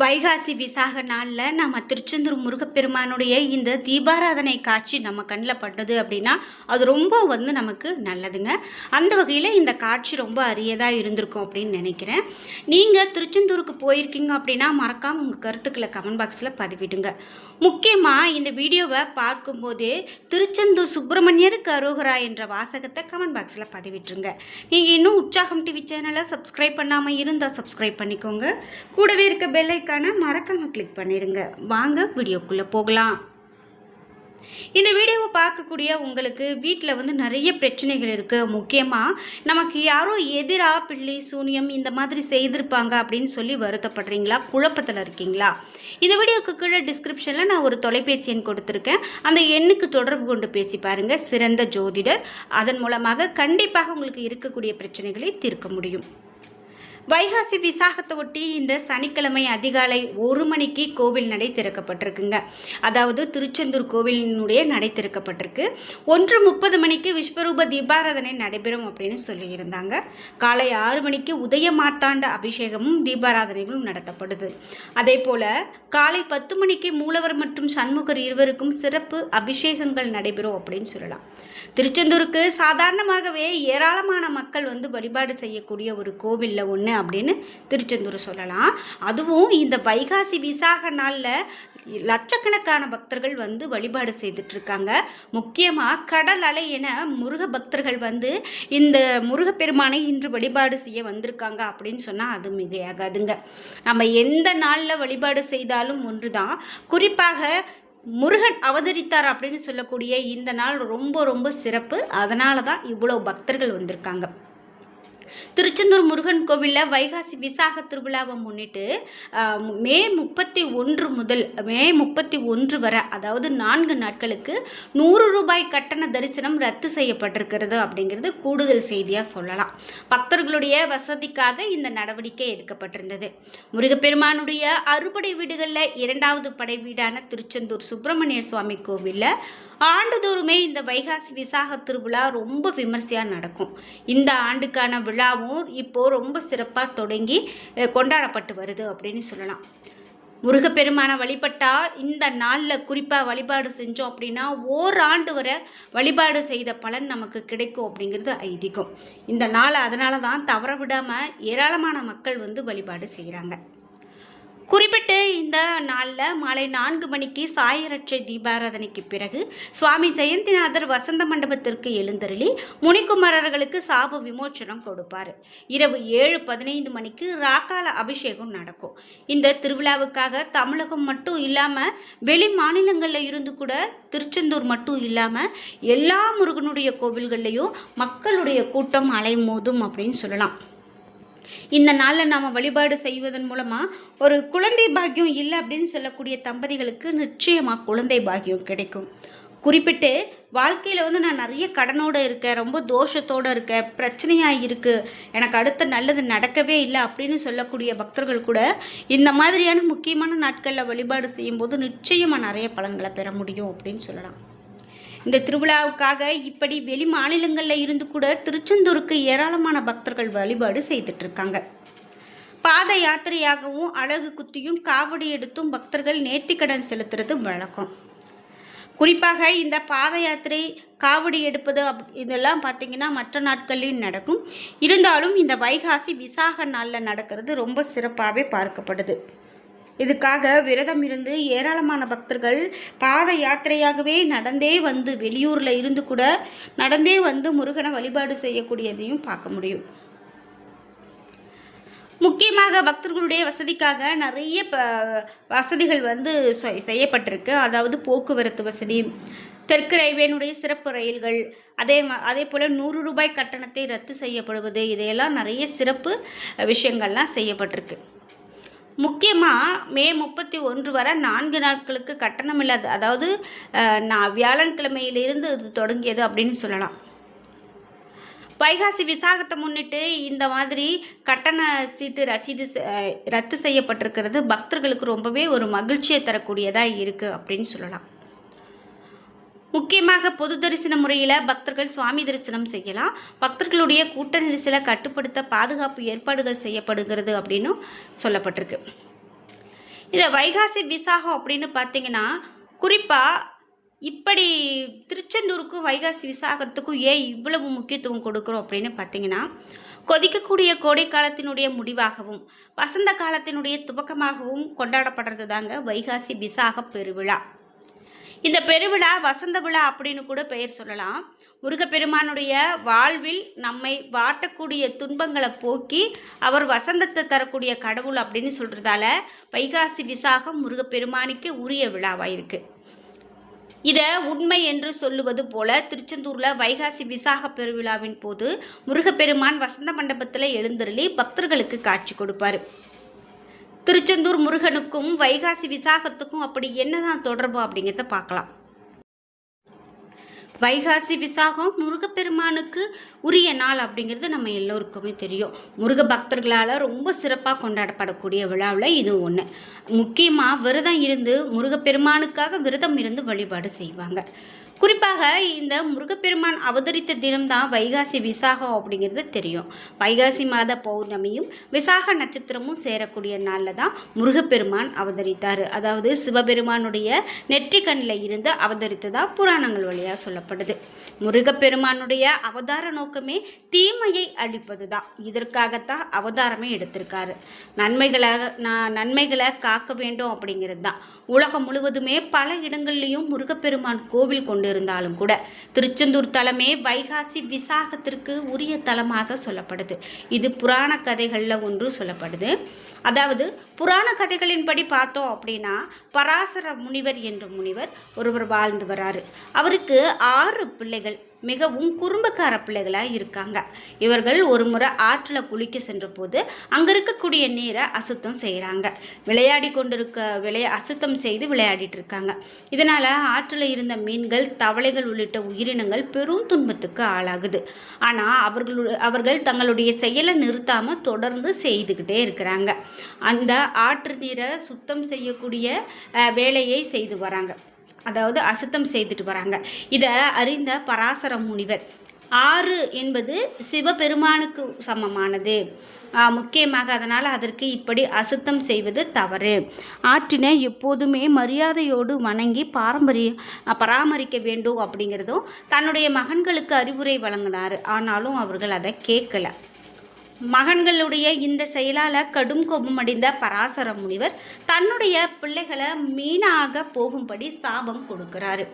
வைகாசி விசாக நாளில் நம்ம திருச்செந்தூர் முருகப்பெருமானுடைய இந்த தீபாராதனை காட்சி நம்ம கண்ணில் பட்டது அப்படின்னா அது ரொம்ப நமக்கு நல்லதுங்க. அந்த வகையில் இந்த காட்சி ரொம்ப அரியதாக இருந்திருக்கும் அப்படின்னு நினைக்கிறேன். நீங்கள் திருச்செந்தூருக்கு போயிருக்கீங்க அப்படின்னா மறக்காமல் உங்கள் கருத்துக்களை கமெண்ட் பாக்ஸில் பதிவிடுங்க. முக்கியமாக இந்த வீடியோவை பார்க்கும்போதே திருச்செந்தூர் சுப்பிரமணியருக்கு அரோகரா என்ற வாசகத்தை கமெண்ட் பாக்ஸில் பதிவிட்டுருங்க. நீங்கள் இன்னும் உற்சாகம் டிவி சேனலை சப்ஸ்கிரைப் பண்ணாமல் இருந்தால் சப்ஸ்கிரைப் பண்ணிக்கோங்க. கூடவே இருக்க பெல் ஐக்கானை மறக்காமல் கிளிக் பண்ணிடுங்க. வாங்க வீடியோக்குள்ளே போகலாம். இந்த வீடியோவை பார்க்கக்கூடிய உங்களுக்கு வீட்டில் நிறைய பிரச்சனைகள் இருக்குது. முக்கியமாக நமக்கு யாரோ எதிராக பிள்ளை சூனியம் இந்த மாதிரி செய்திருப்பாங்க அப்படின்னு சொல்லி வருத்தப்படுறீங்களா, குழப்பத்தில் இருக்கீங்களா? இந்த வீடியோக்கு கீழே டிஸ்கிரிப்ஷனில் நான் ஒரு தொலைபேசி எண் கொடுத்துருக்கேன். அந்த எண்ணுக்கு தொடர்பு கொண்டு பேசி பாருங்கள். சிறந்த ஜோதிடர். அதன் மூலமாக கண்டிப்பாக உங்களுக்கு இருக்கக்கூடிய பிரச்சனைகளை தீர்க்க முடியும். வைகாசி விசாகத்தை ஒட்டி இந்த சனிக்கிழமை அதிகாலை 1 மணிக்கு கோவில் நடை திறக்கப்பட்டிருக்குங்க. அதாவது திருச்செந்தூர் கோவிலினுடைய நடை திறக்கப்பட்டிருக்கு. 1:30 மணிக்கு விஸ்வரூப தீபாராதனை நடைபெறும் அப்படின்னு சொல்லியிருந்தாங்க. காலை 6 மணிக்கு உதய மார்த்தாண்ட அபிஷேகமும் தீபாராதனைகளும் நடத்தப்படுது. அதே போல் காலை 10 மணிக்கு மூலவர் மற்றும் சண்முகர் இருவருக்கும் சிறப்பு அபிஷேகங்கள் நடைபெறும் அப்படின்னு சொல்லலாம். திருச்செந்தூருக்கு சாதாரணமாகவே ஏராளமான மக்கள் வழிபாடு செய்யக்கூடிய ஒரு கோவிலில் ஒன்று அப்படின்னு திருச்செந்தூர் சொல்லலாம். அதுவும் இந்த வைகாசி விசாக நாளில் லட்சக்கணக்கான பக்தர்கள் வழிபாடு செய்துட்ருக்காங்க. முக்கியமாக கடல் அலை என முருக பக்தர்கள் இந்த முருகப்பெருமானை இன்று வழிபாடு செய்ய வந்திருக்காங்க அப்படின்னு சொன்னால் அது மிகையாகாதுங்க. நம்ம எந்த நாளில் வழிபாடு செய்தாலும் ஒன்று தான். குறிப்பாக முருகன் அவதரித்தார் அப்படின்னு சொல்லக்கூடிய இந்த நாள் ரொம்ப ரொம்ப சிறப்பு. அதனால தான் இவ்வளோ பக்தர்கள் வந்திருக்காங்க. திருச்செந்தூர் முருகன் கோவிலில் வைகாசி விசாக திருவிழாவை முன்னிட்டு மே 31 முதல் மே 31 வரை, அதாவது 4 நாட்களுக்கு 100 ரூபாய் கட்டண தரிசனம் ரத்து செய்யப்பட்டிருக்கிறது அப்படிங்கிறது கூடுதல் செய்தியாக சொல்லலாம். பக்தர்களுடைய வசதிக்காக இந்த நடவடிக்கை எடுக்கப்பட்டிருந்தது. முருகப்பெருமானுடைய அறுபடை வீடுகளில் 2வது படை வீடான திருச்செந்தூர் சுப்பிரமணிய சுவாமி கோவிலில் ஆண்டுதோறுமே இந்த வைகாசி விசாக திருவிழா ரொம்ப விமர்சையாக நடக்கும். இந்த ஆண்டுக்கான விழாவும் இப்போது ரொம்ப சிறப்பாக தொடங்கி கொண்டாடப்பட்டு வருது அப்படின்னு சொல்லலாம். முருகப்பெருமானை வழிபட்டால் இந்த நாளில் குறிப்பாக வழிபாடு செஞ்சோம் அப்படின்னா ஓராண்டு வரை வழிபாடு செய்த பலன் நமக்கு கிடைக்கும் அப்படிங்கிறது ஐதீகம். இந்த நாள் அதனால தான் தவற விடாமல் ஏராளமான மக்கள் வழிபாடு செய்கிறாங்க. குறிப்பிட்டு இந்த நாளில் மாலை 4 மணிக்கு சாயரட்சை தீபாராதனைக்கு பிறகு சுவாமி ஜெயந்திநாதர் வசந்த மண்டபத்திற்கு எழுந்தருளி முனிக்குமரர்களுக்கு சாப விமோச்சனம் கொடுப்பார். இரவு 7:15 மணிக்கு ராக்கால அபிஷேகம் நடக்கும். இந்த திருவிழாவுக்காக தமிழகம் மட்டும் இல்லாமல் வெளி மாநிலங்களில் இருந்து கூட திருச்செந்தூர் மட்டும் இல்லாமல் எல்லா முருகனுடைய கோவில்கள்லையும் மக்களுடைய கூட்டம் அலைமோதும் அப்படின்னு சொல்லலாம். இந்த நாளில் நாம் வழிபாடு செய்வதன் மூலமாக ஒரு குழந்தை பாக்கியம் இல்லை அப்படின்னு சொல்லக்கூடிய தம்பதிகளுக்கு நிச்சயமாக குழந்தை பாக்கியம் கிடைக்கும். குறிப்பிட்டு வாழ்க்கையில் நான் நிறைய கடனோடு இருக்கேன், ரொம்ப தோஷத்தோடு இருக்கேன், பிரச்சனையாக இருக்குது, எனக்கு அடுத்த நல்லது நடக்கவே இல்லை அப்படின்னு சொல்லக்கூடிய பக்தர்கள் கூட இந்த மாதிரியான முக்கியமான நாட்களில் வழிபாடு செய்யும்போது நிச்சயமாக நிறைய பலன்களை பெற முடியும் அப்படின்னு சொல்லலாம். இந்த திருவிழாவுக்காக இப்படி வெளி மாநிலங்களில் இருந்து கூட திருச்செந்தூருக்கு ஏராளமான பக்தர்கள் வழிபாடு செய்துட்ருக்காங்க. பாத யாத்திரையாகவும் அழகு குத்தியும் காவடி எடுத்தும் பக்தர்கள் நேர்த்திக்கடன் செலுத்துறது வழக்கம். குறிப்பாக இந்த பாத யாத்திரை, காவடி எடுப்பது இதெல்லாம் பார்த்திங்கன்னா மற்ற நாட்கள்லையும் நடக்கும். இருந்தாலும் இந்த வைகாசி விசாக நாளில் நடக்கிறது ரொம்ப சிறப்பாகவே பார்க்கப்படுது. இதுக்காக விரதம் இருந்து ஏராளமான பக்தர்கள் பாத யாத்திரையாகவே நடந்தே வெளியூரில் இருந்து கூட நடந்தே முருகனை வழிபாடு செய்யக்கூடியதையும் பார்க்க முடியும். முக்கியமாக பக்தர்களுடைய வசதிக்காக நிறைய வசதிகள் செய்யப்பட்டிருக்கு. அதாவது போக்குவரத்து வசதி, தெற்கு ரயில்வேனுடைய சிறப்பு ரயில்கள், அதே போல் 100 ரூபாய் கட்டணத்தை ரத்து செய்யப்படுவது, இதையெல்லாம் நிறைய சிறப்பு விஷயங்கள்லாம் செய்யப்பட்டிருக்கு. முக்கியமாக மே 31 வரை 4 நாட்களுக்கு கட்டணம் இல்லாது, அதாவது வியாழன்கிழமையிலிருந்து இது தொடங்கியது அப்படின்னு சொல்லலாம். வைகாசி விசாகத்தை முன்னிட்டு இந்த மாதிரி கட்டண சீட்டு ரசீது ரத்து செய்யப்பட்டிருக்கிறது பக்தர்களுக்கு ரொம்பவே ஒரு மகிழ்ச்சியை தரக்கூடியதாக இருக்குது அப்படின்னு சொல்லலாம். முக்கியமாக பொது தரிசன முறையில் பக்தர்கள் சுவாமி தரிசனம் செய்யலாம். பக்தர்களுடைய கூட்ட நெரிசலை கட்டுப்படுத்த பாதுகாப்பு ஏற்பாடுகள் செய்யப்படுகிறது அப்படின்னு சொல்லப்பட்டிருக்கு. இதை வைகாசி விசாகம் அப்படின்னு பார்த்தீங்கன்னா குறிப்பாக இப்படி திருச்செந்தூருக்கும் வைகாசி விசாகத்துக்கும் ஏன் இவ்வளவு முக்கியத்துவம் கொடுக்குறோம் அப்படின்னு பார்த்தீங்கன்னா, கொதிக்கக்கூடிய கோடை காலத்தினுடைய முடிவாகவும் வசந்த காலத்தினுடைய துவக்கமாகவும் கொண்டாடப்படுறது தாங்க வைகாசி விசாக பெருவிழா. இந்த பெருவிழா வசந்த விழா அப்படின்னு கூட பெயர் சொல்லலாம். முருகப்பெருமானுடைய வாழ்வில் நம்மை வாட்டக்கூடிய துன்பங்களை போக்கி அவர் வசந்தத்தை தரக்கூடிய கடவுள் அப்படின்னு சொல்கிறதால வைகாசி விசாகம் முருகப்பெருமானுக்கு உரிய விழாவாக இருக்குது. இதை உண்மை என்று சொல்லுவது போல திருச்செந்தூரில் வைகாசி விசாக பெருவிழாவின் போது முருகப்பெருமான் வசந்த மண்டபத்தில் எழுந்தருளி பக்தர்களுக்கு காட்சி கொடுப்பார். திருச்செந்தூர் முருகனுக்கும் வைகாசி விசாகத்துக்கும் அப்படி என்னதான் தொடர்பு அப்படிங்கிறத பார்க்கலாம். வைகாசி விசாகம் முருகப்பெருமானுக்கு உரிய நாள் அப்படிங்கிறது நம்ம எல்லோருக்குமே தெரியும். முருக பக்தர்களால் ரொம்ப சிறப்பாக கொண்டாடப்படக்கூடிய விழாவில் இது ஒன்று. முக்கியமாக விரதம் இருந்து முருகப்பெருமானுக்காக விரதம் இருந்து வழிபாடு செய்வாங்க. குறிப்பாக இந்த முருகப்பெருமான் அவதரித்த தினம்தான் வைகாசி விசாகம் அப்படிங்கிறது தெரியும். வைகாசி மாத பௌர்ணமியும் விசாக நட்சத்திரமும் சேரக்கூடிய நாளில் தான் முருகப்பெருமான் அவதரித்தார். அதாவது சிவபெருமானுடைய நெற்றிக்கண்ணில் இருந்து அவதரித்ததாக புராணங்கள் வழியாக சொல்லப்படுது. முருகப்பெருமானுடைய அவதார நோக்கமே தீமையை அழிப்பது தான். இதற்காகத்தான் அவதாரமே எடுத்திருக்காரு. நன்மைகளை காக்க வேண்டும் அப்படிங்கிறது தான். உலகம் முழுவதுமே பல இடங்கள்லையும் முருகப்பெருமான் கோவில் கொண்டிருந்தாலும் கூட திருச்செந்தூர் தலமே வைகாசி விசாகத்திற்கு உரிய தலமாக சொல்லப்படுது. இது புராண கதைகளில் ஒன்று சொல்லப்படுது. அதாவது புராண கதைகளின்படி பார்த்தோம் அப்படின்னா பராசர முனிவர் என்ற முனிவர் ஒருவர் வாழ்ந்து வராரு. அவருக்கு 6 பிள்ளைகள், மிகவும் குறும்புக்கார பிள்ளைகளாக இருக்காங்க. இவர்கள் ஒரு முறை ஆற்றில் குளிக்க சென்ற போது அங்கே இருக்கக்கூடிய நீரை அசுத்தம் செய்கிறாங்க. அசுத்தம் செய்து விளையாடிட்டு இருக்காங்க. இதனால் ஆற்றில் இருந்த மீன்கள், தவளைகள் உள்ளிட்ட உயிரினங்கள் பெரும் துன்பத்துக்கு ஆளாகுது. ஆனால் அவர்கள் தங்களுடைய செயலை நிறுத்தாமல் தொடர்ந்து செய்துக்கிட்டே இருக்கிறாங்க. அந்த ஆற்று நீரை சுத்தம் செய்யக்கூடிய வேலையை செய்து வராங்க. அதாவது அசுத்தம் செய்துட்டு வராங்க. இதை அறிந்த பராசர முனிவர் 6 என்பது சிவபெருமானுக்கு சமமானது, முக்கியமாக அதனால் அதற்கு இப்படி அசுத்தம் செய்வது தவறு. ஆற்றினை எப்போதுமே மரியாதையோடு வணங்கி பராமரிக்க வேண்டும் அப்படிங்கிறதும் தன்னுடைய மகன்களுக்கு அறிவுரை வழங்கினார். ஆனாலும் அவர்கள் அதை கேட்கல. மகன்களுடைய இந்த செயலால் கடும் கோபமடைந்த பராசர முனிவர் தன்னுடைய பிள்ளைகளை மீனாக போகும்படி சாபம் கொடுக்கிறாரு.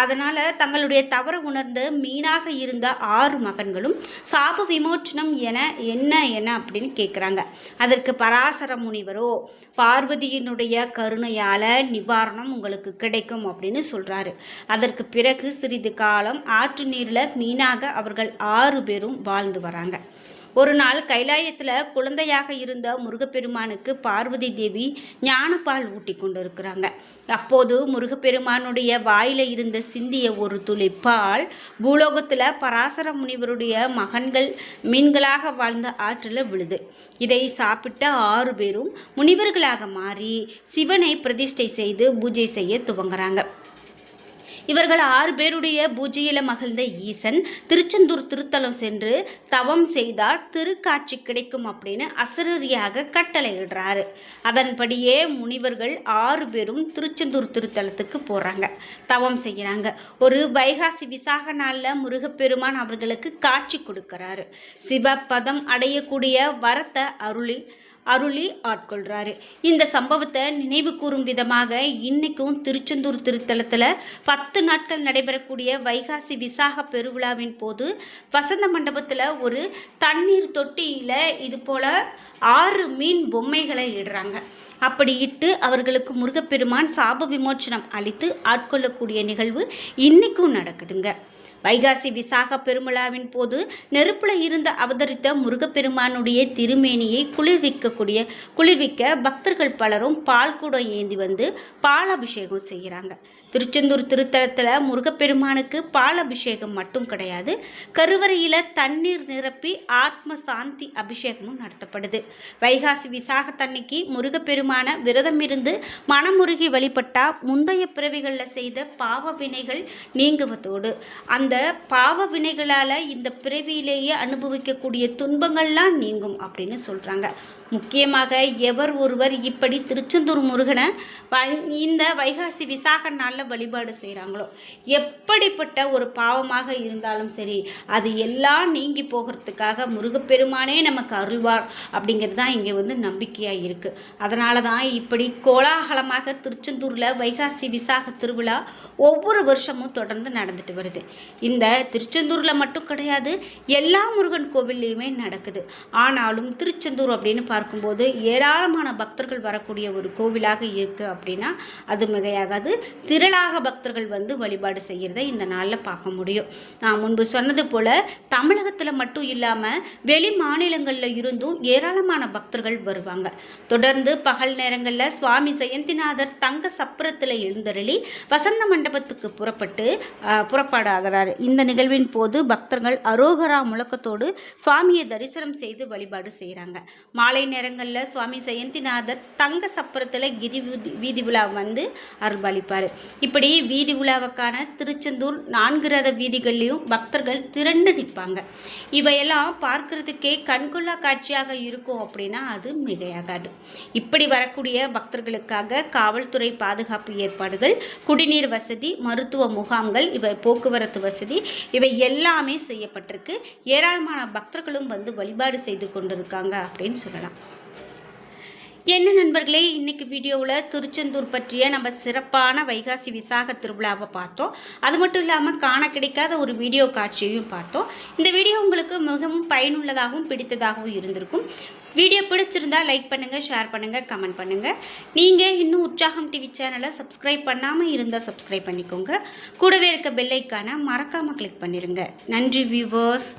அதனால் தங்களுடைய தவறு உணர்ந்து மீனாக இருந்த 6 மகன்களும் சாப விமோச்சனம் என்ன அப்படின்னு கேட்குறாங்க. அதற்கு பராசர முனிவரோ பார்வதியினுடைய கருணையால் நிவாரணம் உங்களுக்கு கிடைக்கும் அப்படின்னு சொல்கிறாரு. அதற்கு பிறகு சிறிது காலம் ஆற்று நீரில் மீனாக அவர்கள் 6 பேரும் வாழ்ந்து வராங்க. ஒரு நாள் கைலாயத்தில் குழந்தையாக இருந்த முருகப்பெருமானுக்கு பார்வதி தேவி ஞானப்பால் ஊட்டி கொண்டு இருக்கிறாங்க. அப்போது முருகப்பெருமானுடைய வாயில இருந்த சிந்திய ஒரு துளி பால் பூலோகத்தில் பராசர முனிவருடைய மகன்கள் மீன்களாக வாழ்ந்த ஆற்றில் விழுது. இதை சாப்பிட்ட 6 பேரும் முனிவர்களாக மாறி சிவனை பிரதிஷ்டை செய்து பூஜை செய்ய துவங்குறாங்க. இவர்கள் 6 பேருடைய பூஜையில் மகிழ்ந்த ஈசன் திருச்செந்தூர் திருத்தலம் சென்று தவம் செய்தால் திருக்காட்சி கிடைக்கும் அப்படின்னு அசரீரியாக கட்டளையிடுறாரு. அதன்படியே முனிவர்கள் 6 பேரும் திருச்செந்தூர் திருத்தலத்துக்கு போகிறாங்க, தவம் செய்கிறாங்க. ஒரு வைகாசி விசாக நாளில் முருகப்பெருமான் அவர்களுக்கு காட்சி கொடுக்கிறாரு. சிவபதம் அடையக்கூடிய வரத்தை அருளி ஆட்கொள்கிறாரு. இந்த சம்பவத்தை நினைவு கூறும் விதமாக இன்றைக்கும் திருச்செந்தூர் திருத்தலத்தில் 10 நாட்கள் நடைபெறக்கூடிய வைகாசி விசாக பெருவிழாவின் போது வசந்த மண்டபத்தில் ஒரு தண்ணீர் தொட்டியில் இது போல் 6 மீன் பொம்மைகளை இடுறாங்க. அப்படி இட்டு அவர்களுக்கு முருகப்பெருமான் சாப விமோச்சனம் அளித்து ஆட்கொள்ளக்கூடிய நிகழ்வு இன்றைக்கும் நடக்குதுங்க. வைகாசி விசாக பெருவிழாவின் போது நெருப்புல இருந்து அவதரித்த முருகப்பெருமானுடைய திருமேனியை குளிர்விக்க பக்தர்கள் பலரும் பால் குடம் ஏந்தி வந்து பாலாபிஷேகம் செய்கிறாங்க. திருச்செந்தூர் திருத்தலத்தில் முருகப்பெருமானுக்கு பால் அபிஷேகம் மட்டும் கிடையாது, கருவறையில் தண்ணீர் நிரப்பி ஆத்ம சாந்தி அபிஷேகமும் நடத்தப்படுது. வைகாசி விசாகத்தன்னைக்கு முருகப்பெருமான விரதம் இருந்து மனமுருகி வழிபட்டால் முந்தைய பிறவிகளில் செய்த பாவ வினைகள் நீங்குவதோடு அந்த பாவ வினைகளால் இந்த பிறவியிலேயே அனுபவிக்கக்கூடிய துன்பங்கள்லாம் நீங்கும் அப்படின்னு சொல்கிறாங்க. முக்கியமாக எவர் ஒருவர் இப்படி திருச்செந்தூர் முருகனை இந்த வைகாசி விசாக நாளில் வழிபாடு செய்கிறாங்களோ, எப்படிப்பட்ட ஒரு பாவமாக இருந்தாலும் சரி, அது எல்லாம் நீங்கி போகிறதுக்காக முருகப்பெருமானே நமக்கு அருள்வார் அப்படிங்கிறது தான் இங்கே வந்து நம்பிக்கையாக இருக்குது. அதனால தான் இப்படி கோலாகலமாக திருச்செந்தூரில் வைகாசி விசாக திருவிழா ஒவ்வொரு வருஷமும் தொடர்ந்து நடந்துட்டு வருது. இந்த திருச்செந்தூரில் மட்டும் கிடையாது, எல்லா முருகன் கோவில்லையுமே நடக்குது. ஆனாலும் திருச்செந்தூர் அப்படின்னு பார்க்கும்போது ஏராளமான பக்தர்கள் வரக்கூடிய ஒரு கோவிலாக இருக்குது அப்படின்னா அது மிகையாகாது. திரளாக பக்தர்கள் வந்து வழிபாடு செய்கிறத இந்த நாளில் பார்க்க முடியும். நான் முன்பு சொன்னது போல் தமிழகத்தில் மட்டும் இல்லாமல் வெளி மாநிலங்களில் இருந்தும் ஏராளமான பக்தர்கள் வருவாங்க. தொடர்ந்து பகல் நேரங்களில் சுவாமி ஜெயந்திநாதர் தங்க சப்பரத்தில் எழுந்தருளி வசந்த மண்டபத்துக்கு புறப்பாடாகிறார். இந்த நிகழ்வின் போது பக்தர்கள் அரோகரா முழக்கத்தோடு சுவாமியை தரிசனம் செய்து வழிபாடு செய்கிறாங்க. மாலை நேரங்களில் சுவாமி ஜெயந்திநாதர் தங்க சப்பரத்தில் வீதி உலா வந்து அருள்பாலிப்பார். இப்படி வீதி உலாவுக்கான திருச்செந்தூர் 4 ரத வீதிகள்லையும் பக்தர்கள் திரண்டு நிற்பாங்க. இவையெல்லாம் பார்க்கறதுக்கே கண்கொள்ளா காட்சியாக இருக்கும் அப்படின்னா அது மிகையாகாது. இப்படி வரக்கூடிய பக்தர்களுக்காக காவல்துறை பாதுகாப்பு ஏற்பாடுகள், குடிநீர் வசதி, மருத்துவ முகாம்கள், இவை போக்குவரத்து வசதி, இவை எல்லாமே செய்யப்பட்டிருக்கு. ஏராளமான பக்தர்களும் வந்து வழிபாடு செய்து கொண்டிருக்காங்க அப்படின்னு சொல்லலாம். என்ன நண்பர்களே, இன்றைக்கி வீடியோவில் திருச்செந்தூர் பற்றிய நம்ம சிறப்பான வைகாசி விசாக திருவிழாவை பார்த்தோம். அது மட்டும் இல்லாமல் காண கிடைக்காத ஒரு வீடியோ காட்சியையும் பார்த்தோம். இந்த வீடியோ உங்களுக்கு மிகவும் பயனுள்ளதாகவும் பிடித்ததாகவும் இருந்திருக்கும். வீடியோ பிடிச்சிருந்தால் லைக் பண்ணுங்கள், ஷேர் பண்ணுங்கள், கமெண்ட் பண்ணுங்கள். நீங்கள் இன்னும் உற்சாகம் டிவி சேனலை சப்ஸ்கிரைப் பண்ணாமல் இருந்தால் சப்ஸ்கிரைப் பண்ணிக்கோங்க. கூடவே இருக்க பெல் ஐக்கானை மறக்காமல் கிளிக் பண்ணிடுங்க. நன்றி வியூவர்ஸ்.